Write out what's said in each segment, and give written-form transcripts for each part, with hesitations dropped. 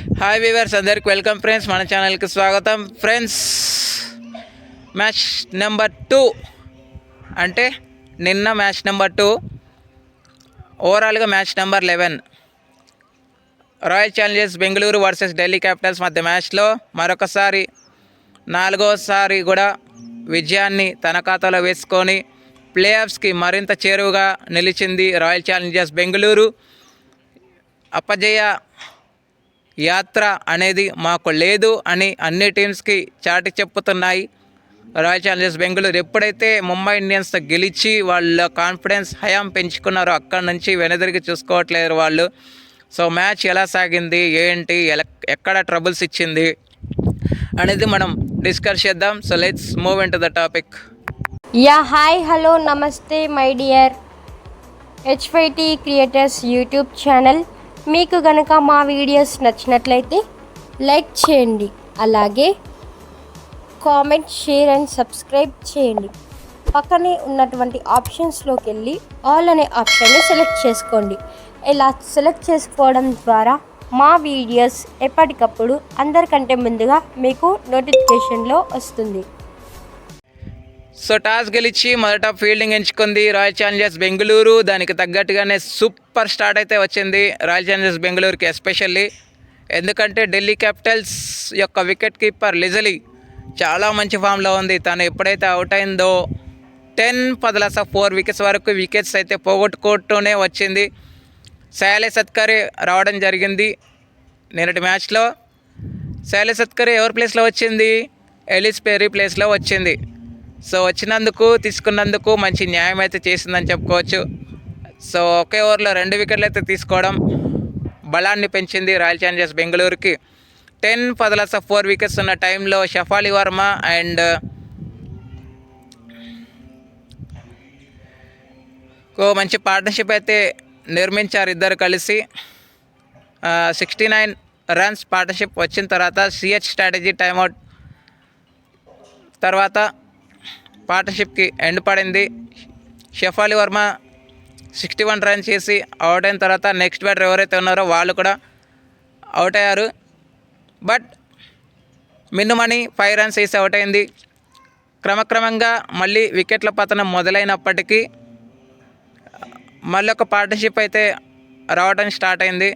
Hi weavers, అందరికి welcome friends. మన ఛానల్కి స్వాగతం ఫ్రెండ్స్. మ్యాచ్ నెంబర్ 2 అంటే నిన్న మ్యాచ్ నెంబర్ 2, ఓవరాల్గా match number 11 royal Challengers Bengaluru versus Delhi Capitals మధ్య మ్యాచ్లో మరొకసారి 4వసారి కూడా విజయాన్ని తన ఖాతాలో వేసుకొని ప్లే ఆఫ్స్కి మరింత చేరువగా నిలిచింది రాయల్ ఛాలెంజర్స్ బెంగళూరు. అపజయ యాత్ర అనేది మాకు లేదు అని అన్ని టీమ్స్కి చాటి చెప్పుతున్నాయి. రాయల్ ఛాలెంజర్స్ బెంగళూరు ఎప్పుడైతే ముంబై ఇండియన్స్తో గెలిచి వాళ్ళ కాన్ఫిడెన్స్ హయాం పెంచుకున్నారో అక్కడి నుంచి వెనుదిరిగి చూసుకోవట్లేదు వాళ్ళు. సో మ్యాచ్ ఎలా సాగింది, ఏంటి, ఎక్కడ ట్రబుల్స్ ఇచ్చింది అనేది మనం డిస్కస్ చేద్దాం. So let's move into the topic. Hi hello namaste my dear HYT creators YouTube channel. మీకు గనక మా వీడియోస్ నచ్చినట్లయితే లైక్ చేయండి, అలాగే కామెంట్, షేర్ అండ్ సబ్స్క్రైబ్ చేయండి. పక్కనే ఉన్నటువంటి ఆప్షన్స్లోకి వెళ్ళి ఆల్ అనే ఆప్షన్ని సెలెక్ట్ చేసుకోండి. ఇలా సెలెక్ట్ చేసుకోవడం ద్వారా మా వీడియోస్ ఎప్పటికప్పుడు అందరికంటే ముందుగా మీకు నోటిఫికేషన్లో వస్తుంది. సో టాస్ గెలిచి మొదట ఫీల్డింగ్ ఎంచుకుంది రాయల్ ఛాలెంజర్స్ బెంగళూరు. దానికి తగ్గట్టుగానే సూపర్ స్టార్ట్ అయితే వచ్చింది రాయల్ ఛాలెంజర్స్ బెంగళూరుకి ఎస్పెషల్లీ. ఎందుకంటే ఢిల్లీ క్యాపిటల్స్ యొక్క వికెట్ కీపర్ లిజలీ చాలా మంచి ఫామ్లో ఉంది. తను ఎప్పుడైతే అవుట్ అయిందో 4 వికెట్స్ వరకు వికెట్స్ అయితే పోగొట్టుకుంటూనే వచ్చింది. శాలే సత్కరే రావడం జరిగింది నిన్నటి మ్యాచ్లో. శాలే సత్కరే ఎవరి ప్లేస్లో వచ్చింది? ఎలిస్ పెరీ ప్లేస్లో వచ్చింది. సో తీసుకున్నందుకు మంచి న్యాయం అయితే చేసిందని చెప్పుకోవచ్చు. సో ఒకే ఓవర్లో 2 వికెట్లు అయితే తీసుకోవడం బలాన్ని పెంచింది రాయల్ ఛాలెంజర్స్ బెంగళూరుకి. 4 వికెట్స్ ఉన్న టైంలో షఫాలి వర్మ అండ్ మంచి పార్ట్నర్షిప్ అయితే నిర్మించారు ఇద్దరు కలిసి. 69 రన్స్ పార్ట్నర్షిప్ వచ్చిన తర్వాత సిహెచ్ స్ట్రాటజీ టైమ్అవుట్ తర్వాత పార్ట్నర్షిప్కి ఎండ్ పడింది. షఫాలి వర్మ 61 రన్స్ చేసి అవుట్ అయిన తర్వాత నెక్స్ట్ బ్యాటర్ ఎవరైతే ఉన్నారో వాళ్ళు కూడా అవుట్ అయ్యారు. బట్ మిన్నుమణి 5 రన్స్ వేసి అవుట్ అయింది. క్రమక్రమంగా మళ్ళీ వికెట్ల పతనం మొదలైనప్పటికీ మళ్ళీ ఒక పార్ట్నర్షిప్ అయితే రావడం స్టార్ట్ అయింది.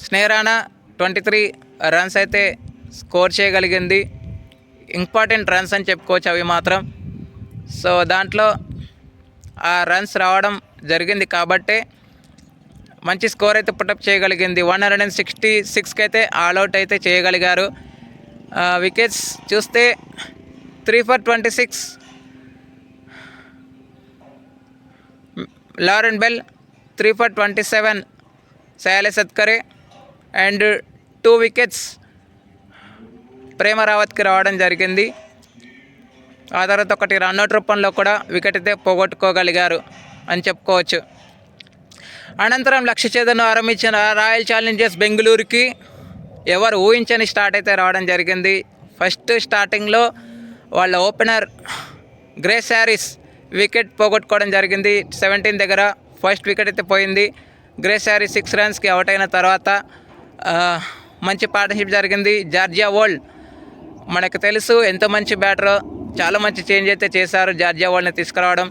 స్నేరానా 23 రన్స్ అయితే స్కోర్ చేయగలిగింది. ఇంపార్టెంట్ రన్స్ అని చెప్పుకోవచ్చు అవి మాత్రం. సో దాంట్లో ఆ రన్స్ రావడం జరిగింది కాబట్టే మంచి స్కోర్ అయితే పుటప్ చేయగలిగింది. 166కి అయితే ఆల్అవుట్ అయితే చేయగలిగారు. వికెట్స్ చూస్తే 3 for 26, Lauren Bell 3 for 27, Sayali Satghare and 2 wickets Prema రావత్కి రావడం జరిగింది. ఆ తర్వాత ఒకటి రన్అట్ రూపంలో కూడా వికెట్ అయితే పోగొట్టుకోగలిగారు అని చెప్పుకోవచ్చు. అనంతరం లక్ష్య ఛేదనను ఆరంభించిన రాయల్ ఛాలెంజర్స్ బెంగళూరుకి ఎవరు ఊహించని స్టార్ట్ అయితే రావడం జరిగింది. ఫస్ట్ స్టార్టింగ్లో వాళ్ళ ఓపెనర్ గ్రేస్ హ్యారిస్ వికెట్ పోగొట్టుకోవడం జరిగింది. 17 దగ్గర ఫస్ట్ వికెట్ అయితే పోయింది. గ్రేస్ హ్యారిస్ 6 రన్స్కి అవుట్ అయిన తర్వాత మంచి పార్ట్నర్షిప్ జరిగింది. జార్జియా వోల్డ్ మనకు తెలుసు ఎంత మంచి బ్యాటరో, చాలా మంచి చేంజ్ అయితే చేశారు జార్జియా వోల్డ్ని తీసుకురావడం.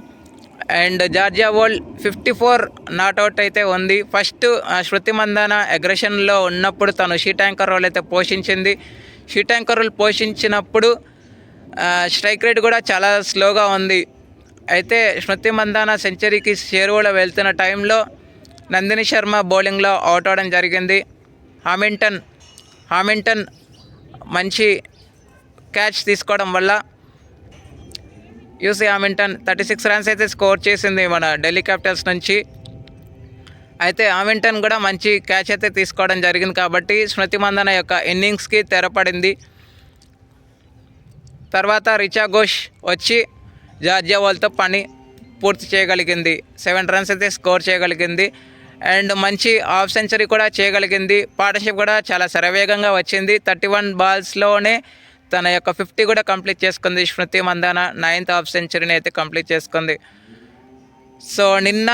అండ్ జార్జియా వోల్డ్ 54 నాట్అవుట్ అయితే ఉంది. ఫస్ట్ శృతి మందాన అగ్రెషన్లో ఉన్నప్పుడు తను షీట్ యాంకర్ రోల్ అయితే పోషించింది. షీట్ యాంకర్ రోల్ పోషించినప్పుడు స్ట్రైక్ రేట్ కూడా చాలా స్లోగా ఉంది. అయితే స్మృతి మందాన సెంచరీకి చేరువలో వెళ్తున్న టైంలో నందిని శర్మ బౌలింగ్లో అవుట్ అవడం జరిగింది. హామిల్టన్ మంచి క్యాచ్ తీసుకోవడం వల్ల యూసీ హామిల్టన్ 36 రన్స్ అయితే స్కోర్ చేసింది మన ఢిల్లీ క్యాపిటల్స్ నుంచి. అయితే హామిల్టన్ కూడా మంచి క్యాచ్ అయితే తీసుకోవడం జరిగింది కాబట్టి స్మృతి మందన యొక్క ఇన్నింగ్స్కి తెరపడింది. తర్వాత రిచా ఘోష్ వచ్చి జార్జియా వోల్డ్తో పని పూర్తి చేయగలిగింది. 7 రన్స్ అయితే స్కోర్ చేయగలిగింది అండ్ మంచి హాఫ్ సెంచరీ కూడా చేయగలిగింది. పార్ట్నర్షిప్ కూడా చాలా శరవేగంగా వచ్చింది. 31 బాల్స్లోనే తన యొక్క 50 కూడా కంప్లీట్ చేసుకుంది. స్మృతి మందాన 9th హాఫ్ సెంచరీని అయితే కంప్లీట్ చేసుకుంది. సో నిన్న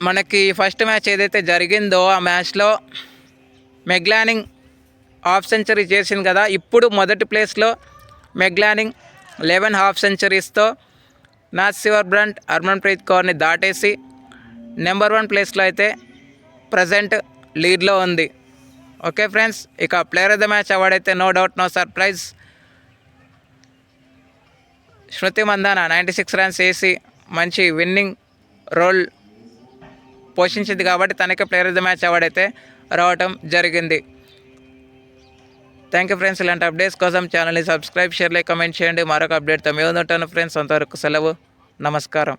మనకి ఫస్ట్ మ్యాచ్ ఏదైతే జరిగిందో ఆ మ్యాచ్లో మెగ్లానింగ్ హాఫ్ సెంచరీ చేసింది కదా. ఇప్పుడు మొదటి ప్లేస్లో మెగ్లానింగ్ 11 హాఫ్ సెంచరీస్తో నాసివర్ బ్రంట్, హర్మన్ప్రీత్ కౌర్ని దాటేసి నెంబర్ 1 ప్లేస్లో అయితే ప్రజెంట్ లీడ్లో ఉంది. ఓకే ఫ్రెండ్స్, ఇక player of the match award అయితే no doubt no surprise Smriti Mandhana 96 runs వేసి మంచి విన్నింగ్ రోల్ పోషించింది కాబట్టి తనకే player of the match award అయితే రావటం జరిగింది. Thank you friends. ఇలాంటి అప్డేట్స్ కోసం ఛానల్ని సబ్స్క్రైబ్, షేర్, లైక్, కమెంట్ చేయండి. మరొక అప్డేట్తో మేము ఉంటాను ఫ్రెండ్స్. అంతవరకు సెలవు, నమస్కారం.